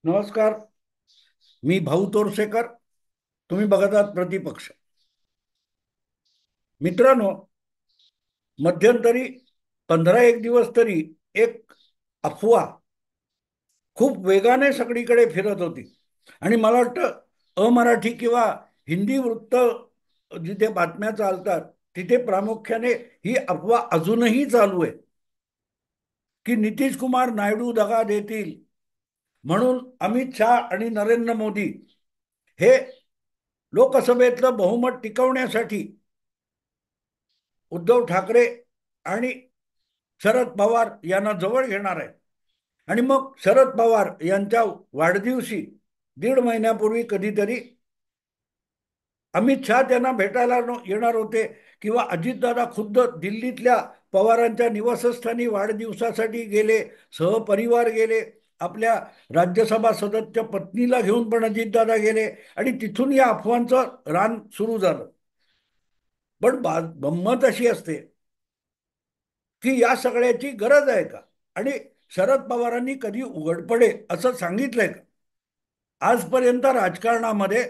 नमस्कार. मी भाऊ तोरसेकर. तुम्ही बघत आहात प्रतिपक्ष. मित्रांनो, मध्यंतरी 15 एक दिवस तरी एक अफवा खूप वेगाने सगळीकडे फिरत होती आणि मला वाटतं अमराठी किंवा हिंदी वृत्त जिथे बातम्या चालतात तिथे प्रामुख्याने ही अफवा अजूनही चालू आहे की नितीश कुमार नायडू दगा देतील म्हणून अमित शहा आणि नरेंद्र मोदी हे लोकसभेतलं बहुमत टिकवण्यासाठी उद्धव ठाकरे आणि शरद पवार यांना जवळ घेणार आहे. आणि मग शरद पवार यांच्या वाढदिवशी 1.5 महिन्यापूर्वी कधीतरी अमित शहा त्यांना भेटायला येणार होते किंवा अजितदादा खुद्द दिल्लीतल्या पवारांच्या निवासस्थानी वाढदिवसासाठी गेले, सहपरिवार गेले, आपल्या राज्यसभा सदस्य पत्नीला घेऊन पण अजितदादा गेले आणि तिथून या अफवांचं रान सुरू झालं. पण गंमत अशी असते की या सगळ्याची गरज आहे का? आणि शरद पवारांनी कधी उघडपडे असं सांगितलंय का? आजपर्यंत राजकारणामध्ये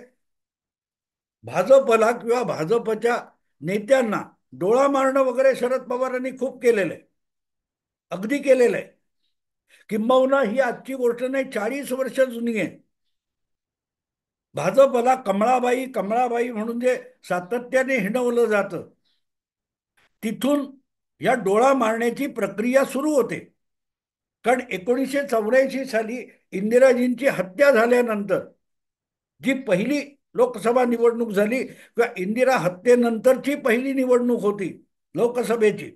भाजपला किंवा भाजपच्या नेत्यांना डोळा मारणं वगैरे शरद पवारांनी खूप केलेलं आहे, अगदी केलेलं आहे. किंबहुना ही आजची गोष्ट नाही, 40 वर्ष जुनी आहे. भाजपला कमळाबाई कमळाबाई म्हणून जे सातत्याने हिणवलं जातं तिथून या डोळा मारण्याची प्रक्रिया सुरू होते. कारण 1984 साली इंदिराजींची हत्या झाल्यानंतर जी पहिली लोकसभा निवडणूक झाली किंवा इंदिरा हत्येनंतरची पहिली निवडणूक होती लोकसभेची,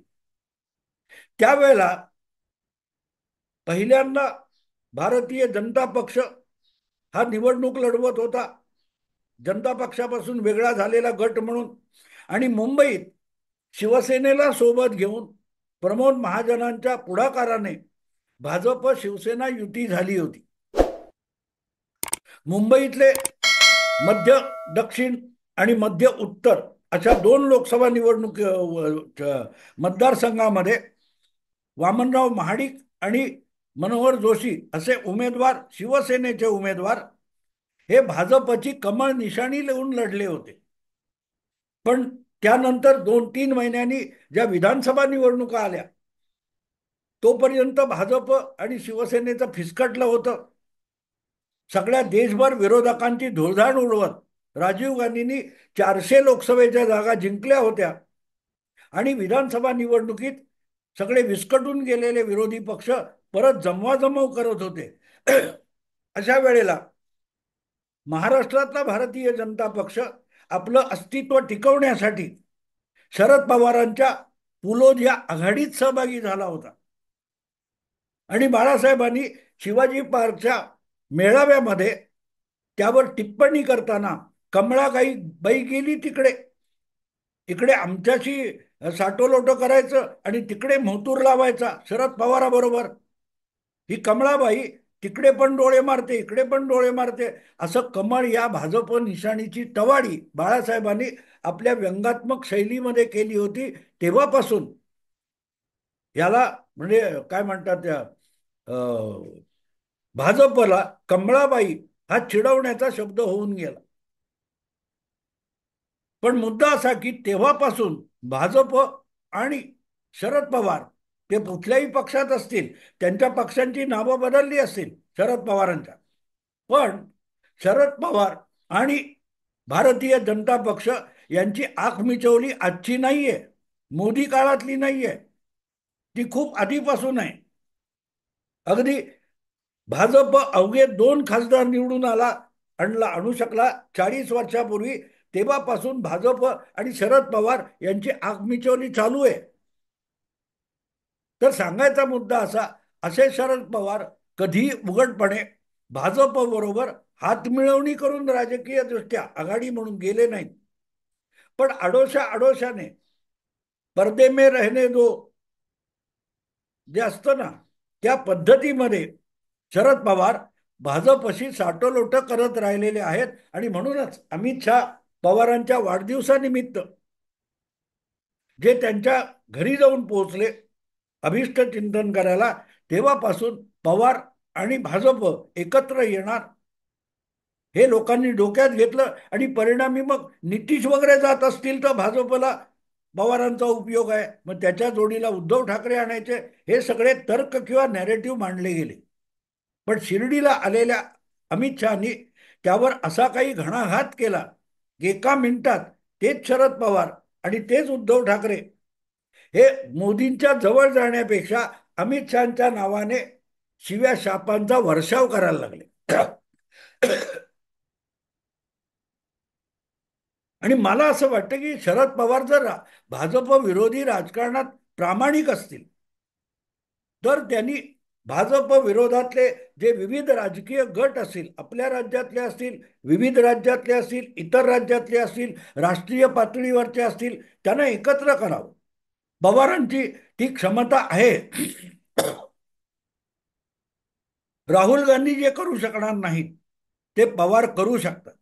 त्यावेळेला पहिल्यांदा भारतीय जनता पक्ष हा निवडणूक लढवत होता, जनता पक्षापासून वेगळा झालेला गट म्हणून. आणि मुंबईत शिवसेनेला सोबत घेऊन प्रमोद महाजनांच्या पुढाकाराने भाजप शिवसेना युती झाली होती. मुंबईतले मध्य दक्षिण आणि मध्य उत्तर अशा दोन लोकसभा निवडणूक मतदारसंघामध्ये वामनराव महाडिक आणि मनोहर जोशी असे उमेदवार, शिवसेनेचे उमेदवार, हे भाजपची कमळ निशाणी लावून लढले होते. पण त्यानंतर 2-3 महिन्यांनी ज्या विधानसभा निवडणुका आल्या तोपर्यंत भाजप आणि शिवसेनेचं फिसकटलं होतं. सगळ्या देशभर विरोधकांची धुळधाण उडवत राजीव गांधींनी 400 लोकसभेच्या जागा जिंकल्या होत्या आणि विधानसभा निवडणुकीत सगळे विस्कटून गेलेले विरोधी पक्ष परत जमवाजमव करत होते. अशा वेळेला महाराष्ट्रातला भारतीय जनता पक्ष आपलं अस्तित्व टिकवण्यासाठी शरद पवारांच्या पुलोद या आघाडीत सहभागी झाला होता. आणि बाळासाहेबांनी शिवाजी पार्कच्या मेळाव्यामध्ये त्यावर टिप्पणी करताना कमळाबाई बाई गेली तिकडे, इकडे आमच्याशी साटोलोटो करायचं आणि तिकडे मोहतूर लावायचा शरद पवाराबरोबर, ही कमळाबाई तिकडे पण डोळे मारते इकडे पण डोळे मारते, असं कमळ या भाजप निशाणीची टवाळी बाळासाहेबांनी आपल्या व्यंगात्मक शैलीमध्ये केली होती. तेव्हापासून याला म्हणजे काय म्हणतात त्या भाजपला कमळाबाई हा चिडवण्याचा शब्द होऊन गेला. पण मुद्दा असा की तेव्हापासून भाजप आणि शरद पवार, ते कुठल्याही पक्षात असतील, त्यांच्या पक्षांची नावं बदलली असतील शरद पवारांच्या, पण शरद पवार आणि भारतीय जनता पक्ष यांची आख मिचवली आजची नाहीये, मोदी काळातली नाहीये, ती खूप आधीपासून आहे. अगदी भाजप अवघे 2 खासदार निवडून आणू शकला 40 वर्षापूर्वी, तेव्हापासून भाजप आणि शरद पवार यांची आगमिचवली चालू आहे. तर सांगायचा मुद्दा असा, असे शरद पवार कधी उघडपणे भाजप बरोबर हातमिळवणी करून राजकीय दृष्ट्या आघाडी म्हणून गेले नाहीत. पण आडोशा आडोशाने पर्दे में रहने दो जे असतं ना, त्या पद्धतीमध्ये शरद पवार भाजपशी साटोलोट करत राहिलेले आहेत. आणि म्हणूनच अमित शहा पवारांच्या वाढदिवसानिमित्त जे त्यांच्या घरी जाऊन पोहोचले अभिष्ट चिंतन करायला, तेव्हापासून पवार आणि भाजप एकत्र येणार हे लोकांनी डोक्यात घेतलं आणि परिणामी मग नितीश वगैरे जात असतील तर भाजपला पवारांचा उपयोग आहे, मग त्याच्या जोडीला उद्धव ठाकरे आणायचे, हे सगळे तर्क किंवा नॅरेटिव्ह मांडले गेले. पण शिर्डीला आलेल्या अमित शहानी त्यावर असा काही घणाघात केला की एका मिनिटात तेच शरद पवार आणि तेच उद्धव ठाकरे हे मोदींच्या जवळ जाण्यापेक्षा अमित शहाच्या नावाने शिव्या शापांचा वर्षाव करायला लागले. आणि मला असं वाटतं की शरद पवार जर भाजप विरोधी राजकारणात प्रामाणिक असतील तर त्यांनी भाजप विरोधातले जे विविध राजकीय गट असतील, आपल्या राज्यातले असतील, विविध राज्यातले असतील, इतर राज्यातले असतील, राष्ट्रीय पातळीवरचे असतील, त्यांना एकत्र करावं. पवारांची ती क्षमता आहे. राहुल गांधी जे करू शकणार नाहीत ते पवार करू शकतात.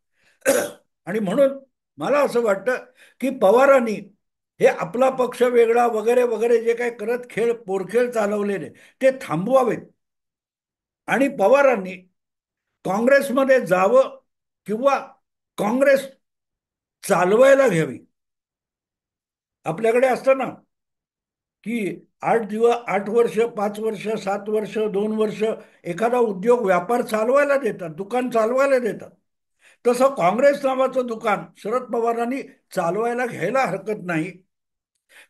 आणि म्हणून मला असं वाटतं की पवारांनी हे आपला पक्ष वेगळा वगैरे वगैरे जे काही करत खेळ पोरखेळ चालवलेले ते थांबवावेत आणि पवारांनी काँग्रेसमध्ये जावं किंवा काँग्रेस चालवायला घ्यावी. आपल्याकडे असतं ना की 8 दिवस, 8 वर्ष, 5 वर्ष, 7 वर्ष, 2 वर्ष एखादा उद्योग व्यापार चालवायला देतात, दुकान चालवायला देतात. तसं काँग्रेस नावाचं दुकान शरद पवारांनी चालवायला घ्यायला हरकत नाही.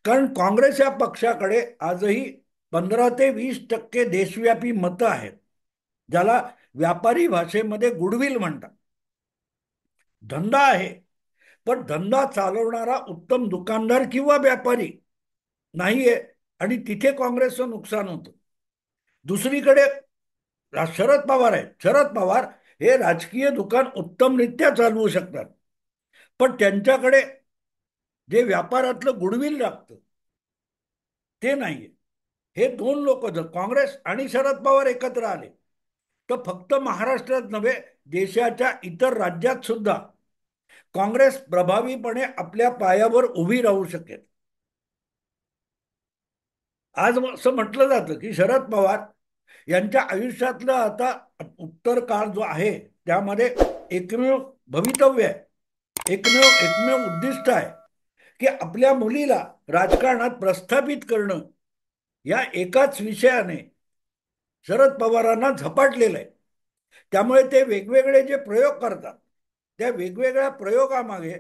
कारण काँग्रेस या पक्षाकडे आजही 15 ते 20% देशव्यापी मतं आहेत, ज्याला व्यापारी भाषेमध्ये गुडविल म्हणतात. धंदा आहे, पण धंदा चालवणारा उत्तम दुकानदार किंवा व्यापारी नाहीये आणि तिथे काँग्रेसचं नुकसान होतं. दुसरीकडे शरद पवार आहेत. शरद पवार हे राजकीय दुकान उत्तमरित्या चालवू शकतात, पण त्यांच्याकडे जे व्यापारातलं गुडविल लागतं ते नाहीये. हे दोन लोक जर काँग्रेस आणि शरद पवार एकत्र आले तर फक्त महाराष्ट्रात नव्हे, देशाच्या इतर राज्यात सुद्धा काँग्रेस प्रभावीपणे आपल्या पायावर उभी राहू शकेल. आज असं म्हटलं जातं की शरद पवार यांच्या आयुष्यातलं आता उत्तर काळ जो आहे त्यामध्ये एकमेव भवितव्य आहे, एकमेव एकमेव उद्दिष्ट आहे की आपल्या मुलीला राजकारणात प्रस्थापित करणं. या एकाच विषयाने शरद पवारांना झपाटलेलं आहे. त्यामुळे ते वेगवेगळे जे प्रयोग करतात त्या वेगवेगळ्या प्रयोगामागे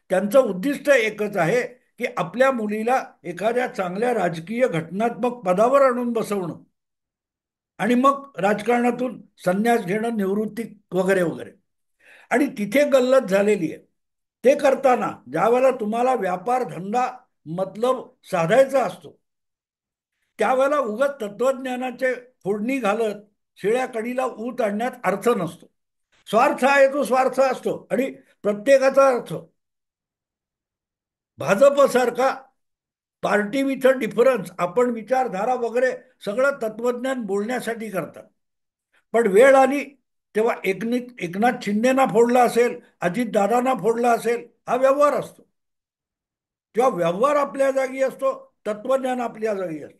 त्यांचं उद्दिष्ट एकच आहे की आपल्या मुलीला एखाद्या चांगल्या राजकीय घटनात्मक पदावर आणून बसवणं आणि मग राजकारणातून संन्यास घेणं, निवृत्ती वगैरे वगैरे. आणि तिथे गल्लत झालेली आहे. ते करताना ज्यावेळेला तुम्हाला व्यापार धंदा मतलब साधायचा असतो त्यावेळेला उगाच तत्वज्ञानाचे फोडणी घालत शिळ्या कडीला ऊत आणण्यात अर्थ नसतो. स्वार्थ आहे तो स्वार्थ असतो आणि प्रत्येकाचा अर्थ. भाजपसारखा पार्टी विथ डिफरन्स आपण विचारधारा वगैरे सगळं तत्वज्ञान बोलण्यासाठी करतात, पण वेळ आली तेव्हा एकनाथ शिंदेना फोडला असेल, अजितदादांना फोडला असेल, हा व्यवहार असतो. तेव्हा व्यवहार आपल्या जागी असतो, तत्वज्ञान आपल्या जागी असतो.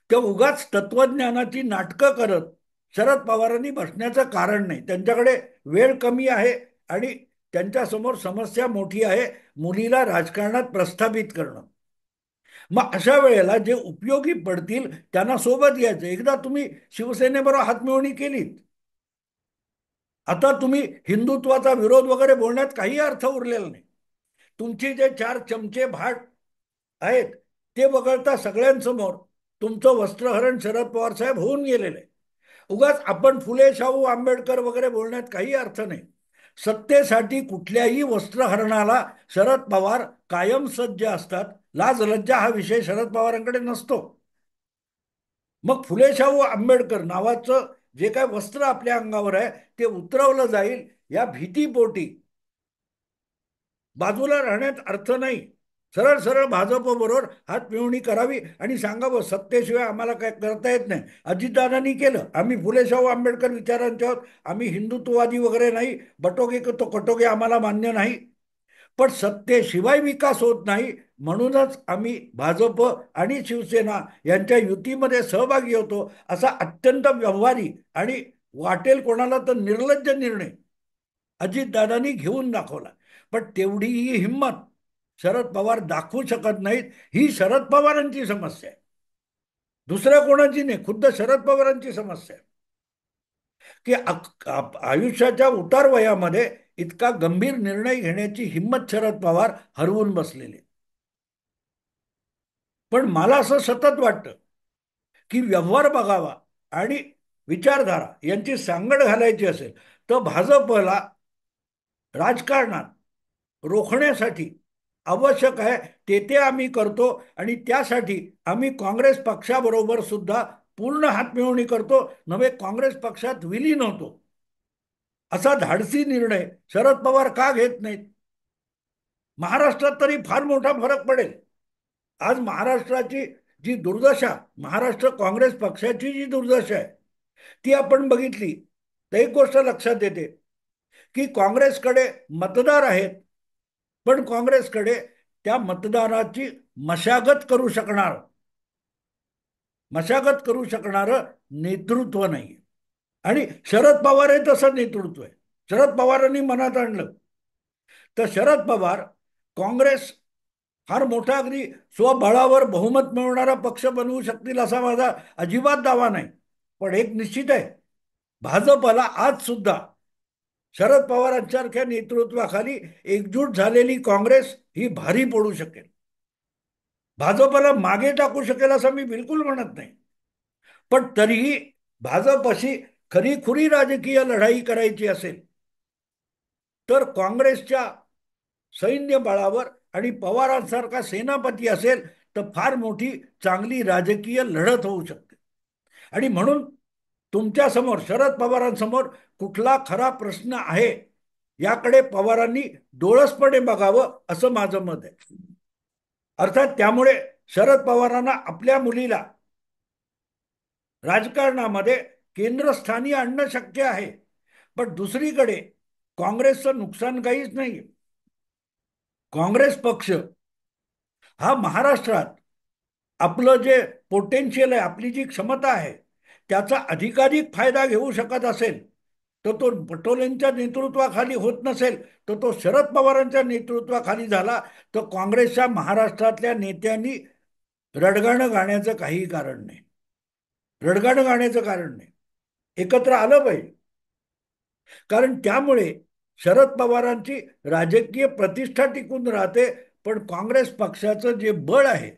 त्या उगाच तत्वज्ञानाची नाटकं करत शरद पवारांनी बसण्याचं कारण नाही. त्यांच्याकडे वेळ कमी आहे आणि त्यांच्यासमोर समस्या मोठी आहे, मुलीला राजकारणात प्रस्थापित करणं. मग अशा वेळेला जे उपयोगी पडतील त्यांना सोबत घ्यायचं. एकदा तुम्ही शिवसेनेबरोबर हातमिळवणी केलीत, आता तुम्ही हिंदुत्वाचा विरोध वगैरे बोलण्यात काही अर्थ उरलेला नाही. तुमची जे 4 चमचे भाट आहेत ते वगळता सगळ्यांसमोर तुमचं वस्त्रहरण शरद पवार साहेब होऊन गेलेलं आहे. उगाच आपण फुले शाहू आंबेडकर वगैरे बोलण्यात काही अर्थ नाही. सत्तेसाठी कुठल्याही वस्त्रहरणाला शरद पवार कायम सज्ज असतात. लाज लज्जा हा विषय शरद पवारांकडे नसतो. मग फुले शाहू आंबेडकर नावाचं जे काय वस्त्र आपल्या अंगावर आहे ते उतरवलं जाईल या भीतीपोटी बाजूला राहण्यात अर्थ नाही. सरळ सरळ भाजप बरोबर हात मिळवणी करावी आणि सांगावं सत्तेशिवाय आम्हाला काय करता येत नाही. अजितदादांनी केलं, आम्ही फुले शाहू आंबेडकर विचारांचे आहोत, आम्ही हिंदुत्ववादी वगैरे नाही, बटोगे तो कटोगे आम्हाला मान्य नाही. पण सत्तेशिवाय विकास होत नाही. म्हणूनच आम्ही भाजप आणि शिवसेना यांच्या युतीमध्ये सहभागी होतो, असा अत्यंत व्यवहारी आणि वाटेल कोणाला तर निर्लज्ज निर्णय अजितदादांनी घेऊन दाखवला. पण तेवढीही हिंमत शरद पवार दाखवू शकत नाहीत. ही शरद पवारांची समस्या आहे, दुसऱ्या कोणाची नाही, खुद्द शरद पवारांची समस्या आहे की आयुष्याच्या उतार वयामध्ये इतका गंभीर निर्णय घेण्याची हिंमत शरद पवार हरवून बसलेले. पण मला असं सतत वाटतं की व्यवहार बघावा आणि विचारधारा यांची सांगड घालायची असेल तर भाजपला राजकारणात रोखण्यासाठी आवश्यक आहे ते आम्ही करतो. आणि त्यासाठी आम्ही काँग्रेस पक्षाबरोबर सुद्धा पूर्ण हातमिळवणी करतो, नव्हे काँग्रेस पक्षात विलीन होतो. असा धाडसी निर्णय शरद पवार का घेत नाहीत? महाराष्ट्रात तरी फार मोठा फरक पडेल. आज महाराष्ट्राची जी दुर्दशा, महाराष्ट्र काँग्रेस पक्षाची जी दुर्दशा आहे ती आपण बघितली तर एक गोष्ट लक्षात येते की काँग्रेसकडे मतदार आहेत, पण काँग्रेसकडे त्या मतदाराची मशागत करू शकणार मशागत करू शकणारं नेतृत्व नाही. आणि शरद पवार हे तसं नेतृत्व आहे. शरद पवारांनी मनात आणलं तर शरद पवार काँग्रेस फार मोठा अगदी स्वबळावर बहुमत मिळवणारा पक्ष बनवू शकतील असा माझा अजिबात दावा नाही. पण एक निश्चित आहे, भाजपला आज सुद्धा शरद पवारांसारख्या नेतृत्वाखाली एकजूट झालेली काँग्रेस ही भारी पडू शकेल. भाजपला मागे टाकू शकेल असं मी बिलकुल म्हणत नाही. पण तरीही भाजपशी खरीखुरी राजकीय लढाई करायची असेल तर काँग्रेसच्या सैन्य बळावर आणि पवारांसारखा सेनापती असेल तर फार मोठी चांगली राजकीय लढत होऊ शकते. आणि म्हणून तुमच्या समोर शरद पवारांसमोर कुठला खरा प्रश्न आहे याकडे पवारांनी डोळसपणे बघावं असं माझं मत आहे. अर्थात त्यामुळे शरद पवारांना आपल्या मुलीला राजकारणामध्ये केंद्रस्थानी आणणं शक्य आहे. पण दुसरीकडे काँग्रेसचं नुकसान काहीच नाही. काँग्रेस पक्ष हा महाराष्ट्रात आपलं जे पोटेन्शियल आहे, आपली जी क्षमता आहे त्याचा अधिकाधिक फायदा घेऊ शकत असेल तर तो पटोलेंच्या नेतृत्वाखाली होत नसेल तर तो शरद पवारांच्या नेतृत्वाखाली झाला तर काँग्रेसच्या महाराष्ट्रातल्या नेत्यांनी रडगाणं गाण्याचं काही कारण नाही. रडगाणं गाण्याचं कारण नाही, एकत्र आलं पाहिजे. कारण त्यामुळे शरद पवारांची राजकीय प्रतिष्ठा टिकून राहते. पण काँग्रेस पक्षाचं जे बळ आहे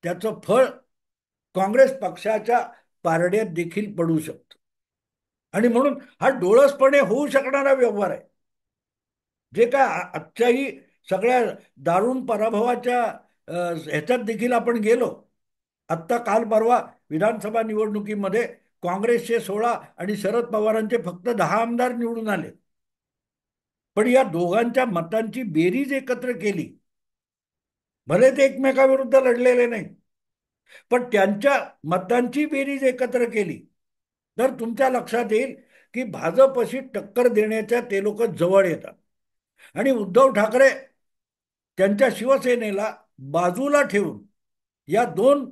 त्याचं फळ काँग्रेस पक्षाच्या पारड्यात देखील पडू शकतं. आणि म्हणून हा डोळसपणे होऊ शकणारा व्यवहार आहे. जे काय आजच्याही सगळ्या दारुण पराभवाच्या ह्याच्यात देखील आपण गेलो. आत्ता काल परवा विधानसभा निवडणुकीमध्ये काँग्रेसचे 16 आणि शरद पवारांचे फक्त 10 आमदार निवडून आले. पण या दोघांच्या मतांची बेरीज एकत्र केली, भले ते एकमेकाविरुद्ध लढलेले नाही, पण त्यांच्या मतांची बेरीज एकत्र केली तर तुमच्या लक्षात येईल की भाजपशी टक्कर देण्याच्या ते लोक जवळ येतात. आणि उद्धव ठाकरे त्यांच्या शिवसेनेला बाजूला ठेवून या दोन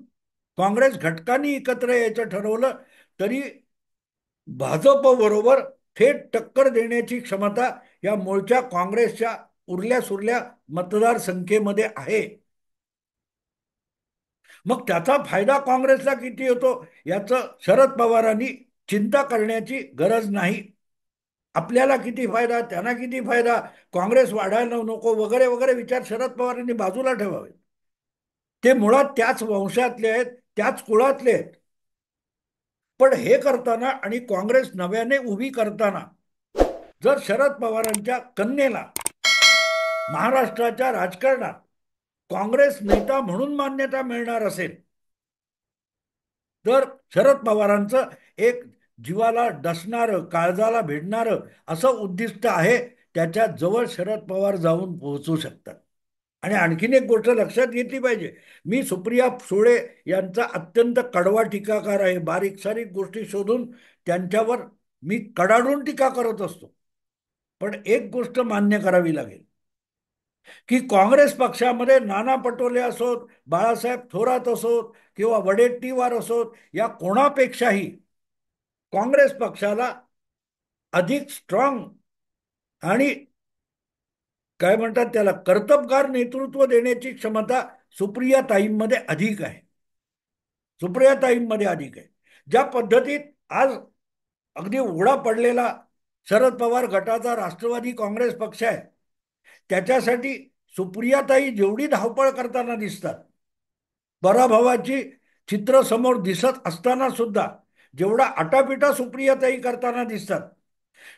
काँग्रेस घटकांनी एकत्र यायचं ठरवलं तरी भाजप बरोबर थेट टक्कर देण्याची क्षमता या मूळच्या काँग्रेसच्या उरल्या सुरल्या मतदारसंख्येमध्ये आहे. मग त्याचा फायदा काँग्रेसला किती होतो याचं शरद पवारांनी चिंता करण्याची गरज नाही. आपल्याला किती फायदा, त्यांना किती फायदा, काँग्रेस वाढायला नको वगैरे वगैरे विचार शरद पवारांनी बाजूला ठेवावे. ते मुळात त्याच वंशातले आहेत, त्याच कुळातले आहेत. पण हे करताना आणि काँग्रेस नव्याने उभी करताना जर शरद पवारांच्या कन्येला महाराष्ट्राच्या राजकारणात काँग्रेस नेता म्हणून मान्यता मिळणार असेल तर शरद पवारांचं एक जीवाला डसणारं, काळजाला भिडणारं असं उद्दिष्ट आहे. त्याच्या जवळ शरद पवार जाऊन पोहोचू शकतात. आणि आणखीन एक गोष्ट लक्षात घेतली पाहिजे, मी सुप्रिया सुळे यांचा अत्यंत कडवा टीकाकार आहे. बारीक सारीक गोष्टी शोधून त्यांच्यावर मी कडाडून टीका करत असतो. पण एक गोष्ट मान्य करावी लागेल की काँग्रेस पक्षामध्ये नाना पटोले असोत, बाळासाहेब थोरात असोत किंवा वडेट्टीवार असोत, या कोणापेक्षाही काँग्रेस पक्षाला अधिक स्ट्रॉंग आणि काय म्हणतात त्याला कर्तबगार नेतृत्व देण्याची क्षमता सुप्रियाताईंमध्ये अधिक आहे. सुप्रियाताईंमध्ये अधिक आहे. ज्या पद्धतीत आज अगदी उघडा पडलेला शरद पवार गटाचा राष्ट्रवादी काँग्रेस पक्ष आहे, त्याच्यासाठी सुप्रियाताई जेवढी धावपळ करताना दिसतात, पराभवाची चित्र समोर दिसत असताना सुद्धा जेवढा आटापिटा सुप्रियाताई करताना दिसतात,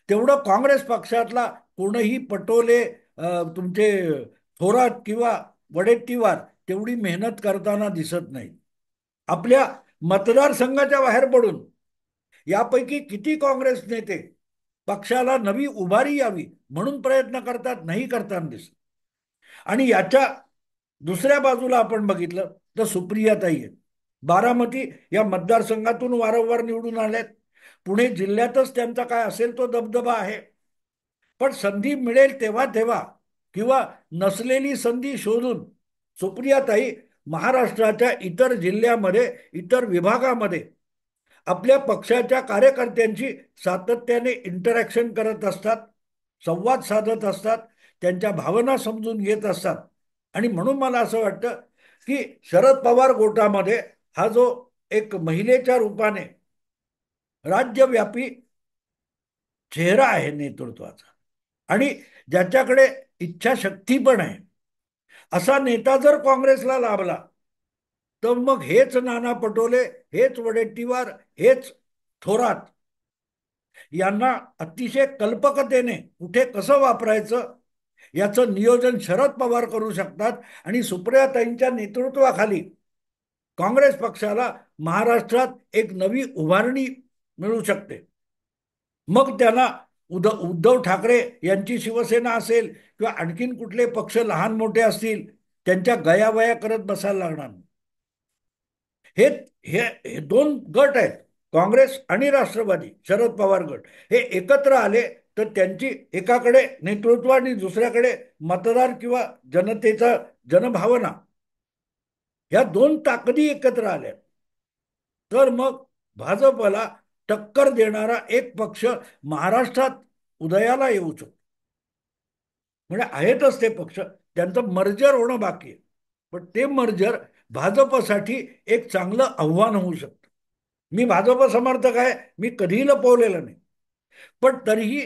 तेवढं काँग्रेस पक्षातला कोणीही पटोले, तुमचे थोरात किंवा वडेट्टीवार तेवढी मेहनत करताना दिसत नाही. आपल्या मतदारसंघाच्या बाहेर पडून यापैकी किती काँग्रेस नेते पक्षाला नवी उभारी यावी म्हणून प्रयत्न करतात, नाही करताना दिसत. आणि याच्या दुसऱ्या बाजूला आपण बघितलं तर सुप्रियाताई आहेत. बारामती या मतदारसंघातून वारंवार निवडून आल्यात. पुणे जिल्ह्यातच त्यांचा काय असेल तो दबदबा आहे. पण संधी मिळेल तेव्हा तेव्हा किंवा नसलेली संधी शोधून सुप्रियाताई महाराष्ट्राच्या इतर जिल्ह्यामध्ये, इतर विभागामध्ये आपल्या पक्षाच्या कार्यकर्त्यांशी सातत्याने इंटरॅक्शन करत असतात, संवाद साधत असतात, त्यांच्या भावना समजून घेत असतात. आणि म्हणून मला असं वाटतं की शरद पवार गोटामध्ये हा जो एक महिलेच्या रूपाने राज्यव्यापी चेहरा आहे नेतृत्वाचा, आणि ज्याच्याकडे इच्छाशक्ती पण आहे, असा नेता जर काँग्रेसला लाभला तर मग हेच नाना पटोले, हेच वडेट्टीवार, हेच थोरात यांना अतिशय कल्पकतेने कुठे कसं वापरायचं याचं नियोजन शरद पवार करू शकतात. आणि सुप्रियाताईंच्या नेतृत्वाखाली काँग्रेस पक्षाला महाराष्ट्रात एक नवी उभारणी मिळू शकते. मग त्यांना उद्धव ठाकरे यांची शिवसेना असेल किंवा आणखीन कुठले पक्ष लहान मोठे असतील, त्यांच्या गयावया करत बसायला लागणार. हे हे दोन गट आहेत, काँग्रेस आणि राष्ट्रवादी शरद पवार गट. हे एकत्र आले तर त्यांची एकाकडे नेतृत्व आणि दुसऱ्याकडे मतदार किंवा जनतेचा जनभावना, ह्या दोन ताकदी एकत्र आल्या तर मग भाजपला टक्कर देणारा एक पक्ष महाराष्ट्रात उदयाला येऊ शकतो. म्हणजे आहेतच ते पक्ष, त्यांचं मर्जर होणं बाकी आहे. पण ते मर्जर भाजपसाठी एक चांगलं आव्हान होऊ शकतं. मी भाजप समर्थक आहे, मी कधीही लपवलेलं नाही. पण तरीही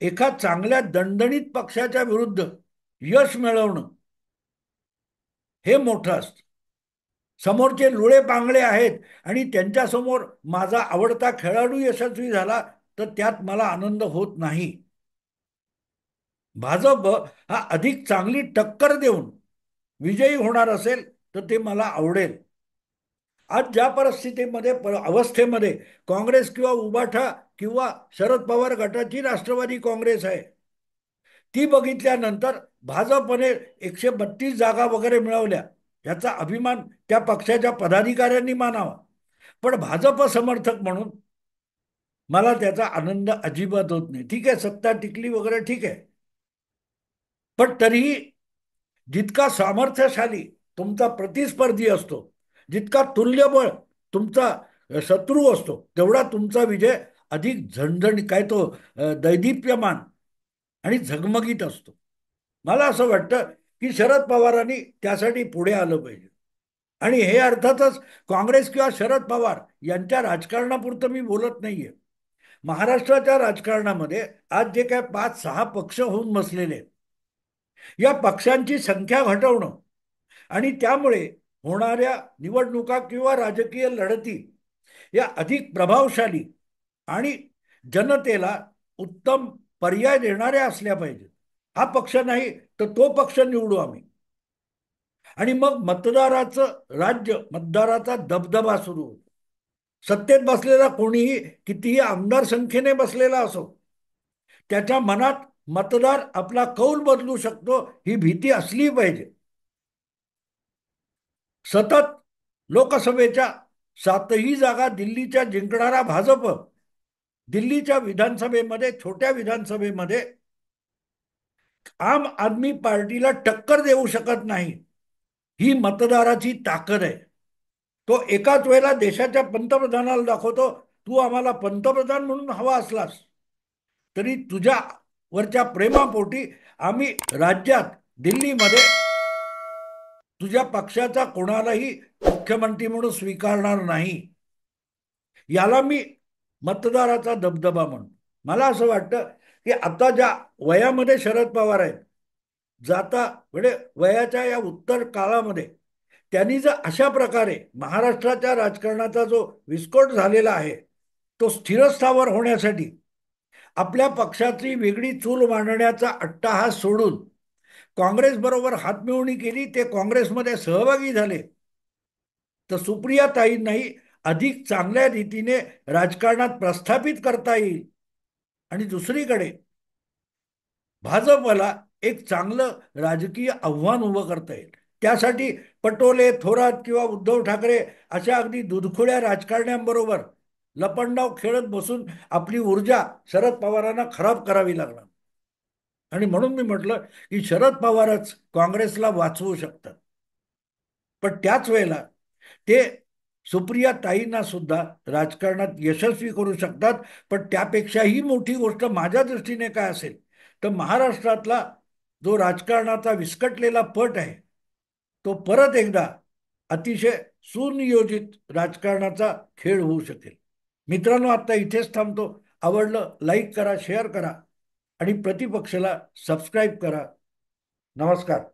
एका चांगल्या दणदणीत पक्षाच्या विरुद्ध यश मिळवणं हे मोठं असतं. समोरचे लुळे पांगळे आहेत आणि त्यांच्यासमोर माझा आवडता खेळाडू यशस्वी झाला तर त्यात मला आनंद होत नाही. भाजप हा अधिक चांगली टक्कर देऊन विजयी होणार असेल तर ते मला आवडेल. आज ज्या परिस्थितीमध्ये, अवस्थेमध्ये काँग्रेस किंवा उबाठा किंवा शरद पवार गटाची राष्ट्रवादी काँग्रेस आहे, ती बघितल्यानंतर भाजपने 132 जागा वगैरे मिळवल्या, याचा अभिमान त्या पक्षाच्या पदाधिकाऱ्यांनी मानावा. पण भाजप समर्थक म्हणून मला त्याचा आनंद अजिबात होत नाही. ठीक आहे, सत्ता टिकली वगैरे ठीक आहे, पण तरीही जितका सामर्थ्यशाली तुमचा प्रतिस्पर्धी असतो, जितका तुल्यबळ तुमचा शत्रू असतो, तेवढा तुमचा विजय अधिक झणझण काय तो दैदिप्यमान आणि झगमगीत असतो. मला असं वाटतं की शरद पवारांनी त्यासाठी पुढे आलं पाहिजे. आणि हे अर्थातच काँग्रेस किंवा शरद पवार यांच्या राजकारणापुरतं मी बोलत नाहीये. महाराष्ट्राच्या राजकारणामध्ये आज जे काय 5-6 पक्ष होऊन बसलेले आहेत, या पक्षांची संख्या घटवणं आणि त्यामुळे होणाऱ्या निवडणुका किंवा राजकीय लढती या अधिक प्रभावशाली आणि जनतेला उत्तम पर्याय देणाऱ्या असल्या पाहिजेत. हा पक्ष नाही तर तो पक्ष निवडू आम्ही. आणि मग मतदाराचं राज्य, मतदाराचा दबदबा सुरू होतो. सत्तेत बसलेला कोणीही कितीही आमदार संख्येने बसलेला असो, त्याच्या मनात मतदार आपला कौल बदलू शकतो ही भीती असली पाहिजे. सतत लोकसभेच्या 7ही जागा दिल्लीच्या जिंकणारा भाजप दिल्लीच्या विधानसभेमध्ये, छोट्या विधानसभेमध्ये आम आदमी पार्टीला टक्कर देऊ शकत नाही. ही मतदाराची ताकद आहे. तो एकाच वेळेला देशाच्या पंतप्रधानाला दाखवतो, तू आम्हाला पंतप्रधान म्हणून हवा असलास तरी तुझ्या वरच्या प्रेमापोटी आम्ही राज्यात दिल्लीमध्ये तुझ्या पक्षाचा कोणालाही मुख्यमंत्री म्हणून स्वीकारणार नाही. याला मी मतदाराचा दबदबा म्हणतो. मला असं वाटतं की आता ज्या वयामध्ये शरद पवार आहेत, जाता म्हणजे वयाच्या या उत्तर काळामध्ये त्यांनी जर अशा प्रकारे महाराष्ट्राच्या राजकारणाचा जो विस्फोट झालेला आहे तो स्थिरस्थावर होण्यासाठी आपल्या पक्षाची वेगळी चूल मांडण्याचा अट्टाहास सोडून काँग्रेस बरोबर हातमिळवणी केली, ते काँग्रेसमध्ये सहभागी झाले, तर सुप्रियाताईंनाही अधिक चांगल्या रीतीने राजकारणात प्रस्थापित करता येईल. आणि दुसरीकडे भाजपला एक चांगलं राजकीय आव्हान उभं करता येईल. त्यासाठी पटोले, थोरात किंवा उद्धव ठाकरे अशा अगदी दुधखोड्या राजकारण्यांबरोबर लपंडाव खेळत बसून आपली ऊर्जा शरद पवारांना खराब करावी लागणार. आणि म्हणून मी म्हटलं की शरद पवारच काँग्रेसला वाचवू शकतात. पण त्याच वेळेला ते सुप्रिया ताईंना सुद्धा राजकारणात यशस्वी करू शकतात. पण त्यापेक्षाही मोठी गोष्ट माझ्या दृष्टीने काय असेल तर महाराष्ट्रातला जो राजकारणाचा विस्कटलेला पट आहे तो परत एकदा अतिशय सुनियोजित राजकारणाचा खेळ होऊ शकेल. मित्रांनो, आता इथेच थांबतो. आवडलं लाईक करा, शेअर करा आणि प्रतिपक्षाला सबस्क्राईब करा. नमस्कार.